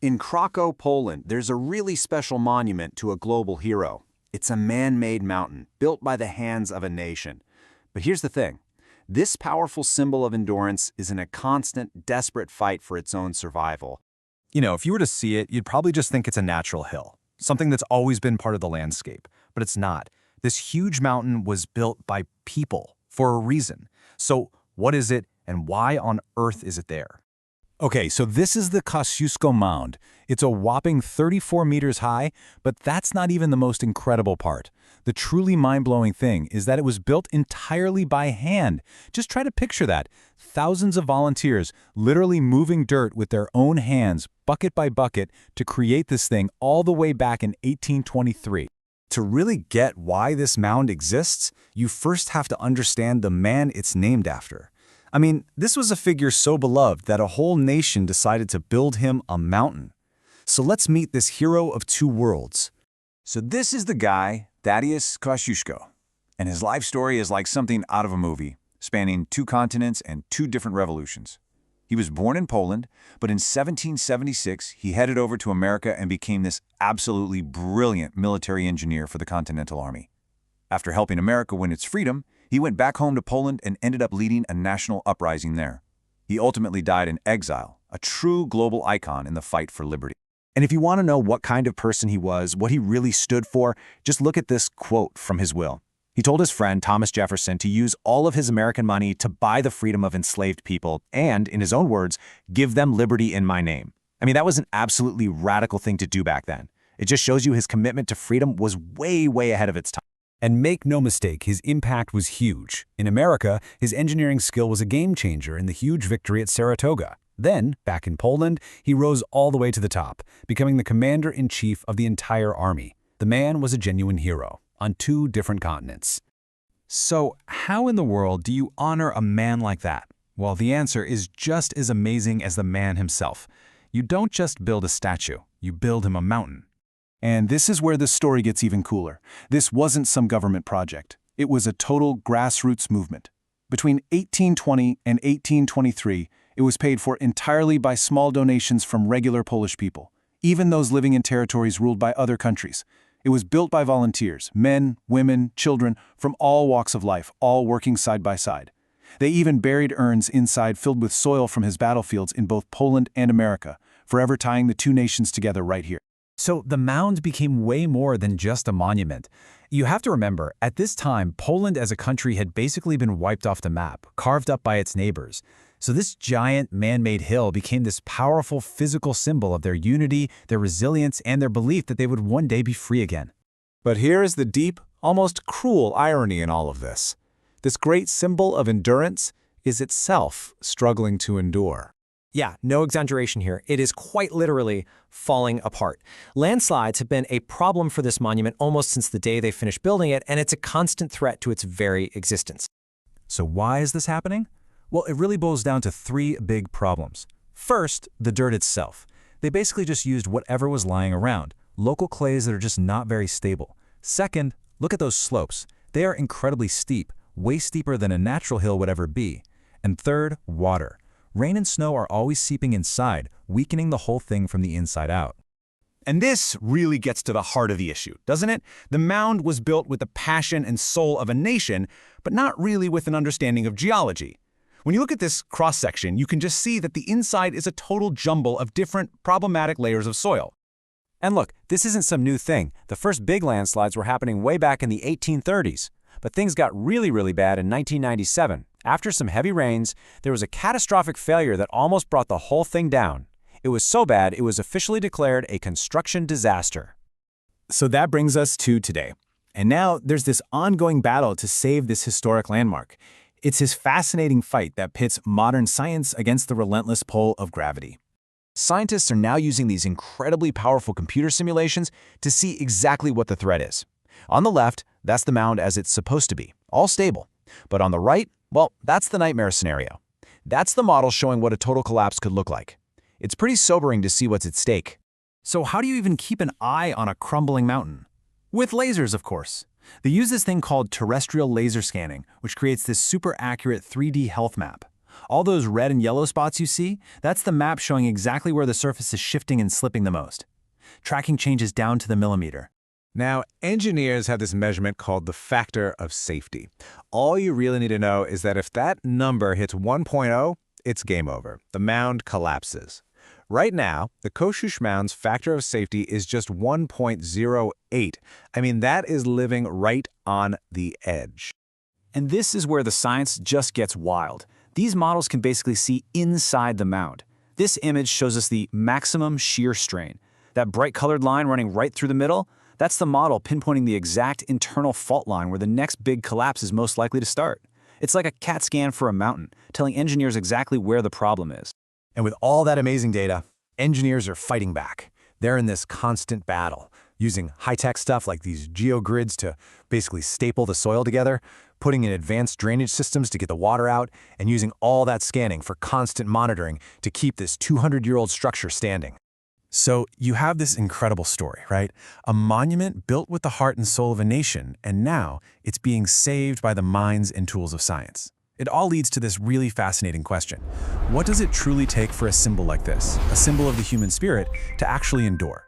In Krakow, Poland, there's a really special monument to a global hero. It's a man-made mountain, built by the hands of a nation. But here's the thing. This powerful symbol of endurance is in a constant, desperate fight for its own survival. You know, if you were to see it, you'd probably just think it's a natural hill, something that's always been part of the landscape. But it's not. This huge mountain was built by people for a reason. So what is it, and why on earth is it there? Okay, so this is the Kościuszko Mound. It's a whopping 34 meters high, but that's not even the most incredible part. The truly mind-blowing thing is that it was built entirely by hand. Just try to picture that. Thousands of volunteers literally moving dirt with their own hands, bucket by bucket, to create this thing all the way back in 1823. To really get why this mound exists, you first have to understand the man it's named after. I mean, this was a figure so beloved that a whole nation decided to build him a mountain. So let's meet this hero of two worlds. So this is the guy, Tadeusz Kościuszko, and his life story is like something out of a movie, spanning 2 continents and 2 different revolutions. He was born in Poland, but in 1776 he headed over to America and became this absolutely brilliant military engineer for the Continental Army. After helping America win its freedom, he went back home to Poland and ended up leading a national uprising there. He ultimately died in exile, a true global icon in the fight for liberty. And if you want to know what kind of person he was, what he really stood for, just look at this quote from his will. He told his friend Thomas Jefferson to use all of his American money to buy the freedom of enslaved people and, in his own words, give them liberty in my name. I mean, that was an absolutely radical thing to do back then. It just shows you his commitment to freedom was way, way ahead of its time. And make no mistake, his impact was huge. In America, his engineering skill was a game changer in the huge victory at Saratoga. Then, back in Poland, he rose all the way to the top, becoming the commander-in-chief of the entire army. The man was a genuine hero, on 2 different continents. So, how in the world do you honor a man like that? Well, the answer is just as amazing as the man himself. You don't just build a statue, you build him a mountain. And this is where the story gets even cooler. This wasn't some government project. It was a total grassroots movement. Between 1820 and 1823, it was paid for entirely by small donations from regular Polish people, even those living in territories ruled by other countries. It was built by volunteers, men, women, children, from all walks of life, all working side by side. They even buried urns inside filled with soil from his battlefields in both Poland and America, forever tying the 2 nations together right here. So the mound became way more than just a monument. You have to remember, at this time, Poland as a country had basically been wiped off the map, carved up by its neighbors. So this giant man-made hill became this powerful physical symbol of their unity, their resilience, and their belief that they would one day be free again. But here is the deep, almost cruel irony in all of this. This great symbol of endurance is itself struggling to endure. Yeah, no exaggeration here. It is quite literally falling apart. Landslides have been a problem for this monument almost since the day they finished building it, and it's a constant threat to its very existence. So why is this happening? Well, it really boils down to 3 big problems. First, the dirt itself. They basically just used whatever was lying around, local clays that are just not very stable. Second, look at those slopes. They are incredibly steep, way steeper than a natural hill would ever be. And third, water. Rain and snow are always seeping inside, weakening the whole thing from the inside out. And this really gets to the heart of the issue, doesn't it? The mound was built with the passion and soul of a nation, but not really with an understanding of geology. When you look at this cross-section, you can just see that the inside is a total jumble of different problematic layers of soil. And look, this isn't some new thing. The first big landslides were happening way back in the 1830s. But things got really, really bad in 1997. After some heavy rains, there was a catastrophic failure that almost brought the whole thing down. It was so bad, it was officially declared a construction disaster. So that brings us to today. And now there's this ongoing battle to save this historic landmark. It's his fascinating fight that pits modern science against the relentless pull of gravity. Scientists are now using these incredibly powerful computer simulations to see exactly what the threat is. On the left, that's the mound as it's supposed to be, all stable. But on the right, well, that's the nightmare scenario. That's the model showing what a total collapse could look like. It's pretty sobering to see what's at stake. So how do you even keep an eye on a crumbling mountain? With lasers, of course. They use this thing called terrestrial laser scanning, which creates this super accurate 3D health map. All those red and yellow spots you see, that's the map showing exactly where the surface is shifting and slipping the most. Tracking changes down to the millimeter. Now, engineers have this measurement called the factor of safety. All you really need to know is that if that number hits 1.0, it's game over. The mound collapses. Right now, the Kościuszko Mound's factor of safety is just 1.08. I mean, that is living right on the edge. And this is where the science just gets wild. These models can basically see inside the mound. This image shows us the maximum shear strain. That bright colored line running right through the middle, that's the model pinpointing the exact internal fault line where the next big collapse is most likely to start. It's like a CAT scan for a mountain, telling engineers exactly where the problem is. And with all that amazing data, engineers are fighting back. They're in this constant battle, using high-tech stuff like these geogrids to basically staple the soil together, putting in advanced drainage systems to get the water out, and using all that scanning for constant monitoring to keep this 200-year-old structure standing. So you have this incredible story, right? A monument built with the heart and soul of a nation, and now it's being saved by the minds and tools of science. It all leads to this really fascinating question. What does it truly take for a symbol like this, a symbol of the human spirit, to actually endure?